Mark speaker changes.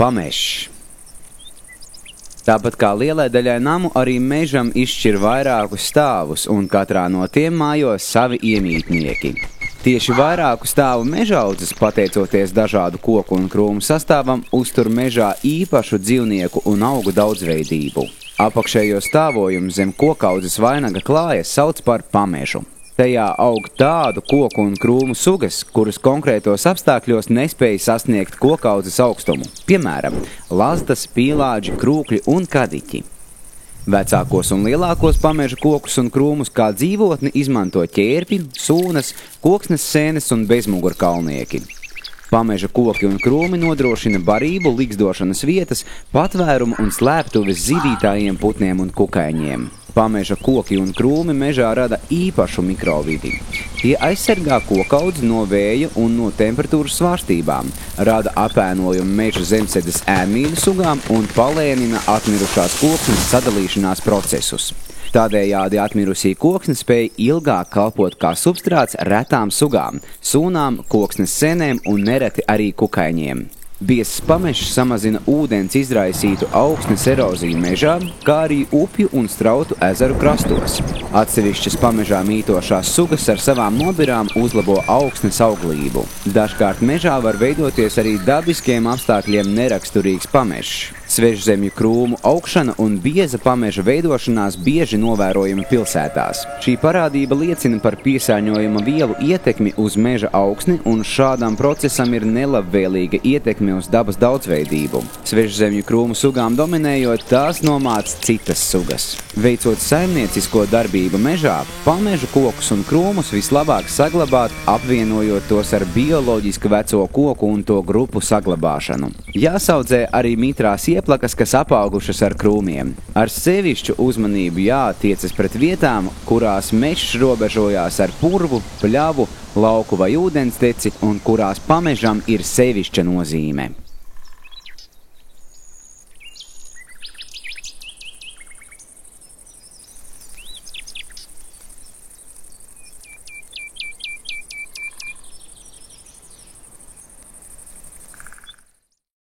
Speaker 1: Pamežs. Tāpat kā lielai daļai namu, arī mežam izšķir vairākus stāvus, un katrā no tiem mājos savi iemītnieki. Tieši vairāku stāvu mežaudzes, pateicoties dažādu koku un krūmu sastāvam, uztur mežā īpašu dzīvnieku un augu daudzveidību. Apakšējo stāvojumu zem kokaudzes vainaga klājas sauc par pamežu. Tajā aug tādu koku un krūmu sugas, kuras konkrētos apstākļos nespēja sasniegt kokaudzes augstumu, piemēram, lazdas, pīlāģi, krūkļi un kadiķi. Vecākos un lielākos pameža kokus un krūmus kā dzīvotni izmanto ķērpi, sūnas, koksnes sēnes un bezmugurkalnieki. Pameža koki un krūmi nodrošina barību, ligzdošanas vietas, patvērumu un slēptuves zīdītājiem, putniem un kukaiņiem. Pameža koki un krūmi mežā rada īpašu mikrovidi. Tie aizsargā kokaudzi no vēja un no temperatūras svārstībām, rada apēnojumu meža zemsedes ēnmīļu sugām un palēnina atmirušās koksnes sadalīšanās procesus. Tādējādi atmirusī koksne spēja ilgāk kalpot kā substrāts retām sugām, sūnām, koksnes senēm un nereti arī kukaiņiem. Biezs pamežs samazina ūdens izraisītu augsnes eroziju mežā, kā arī upju un strautu ezeru krastos. Atsevišķas pamežā mītošās sugas ar savām nobirām uzlabo augsnes auglību. Dažkārt mežā var veidoties arī dabiskiem apstākļiem neraksturīgs pamežs. Svežzemju krūmu augšana un bieza pameža veidošanās bieži novērojama pilsētās. Šī parādība liecina par piesārņojuma vielu ietekmi uz meža augsni, un šādam procesam ir nelabvēlīga ietekme uz dabas daudzveidību. Svežzemju krūmu sugām dominējot, tās nomāc citas sugas. Veicot saimniecisko darbību mežā, pamežu kokus un krūmus vislabāk saglabāt, apvienojot tos ar bioloģiski veco koku un to grupu saglabāšanu. Jāsaudzē arī mitrās ieplakas, kas apaugušas ar krūmiem. Ar sevišķu uzmanību jātiecas pret vietām, kurās mežs robežojās ar purvu, pļavu, lauku vai ūdensteci un kurās pamežam ir sevišķa nozīme.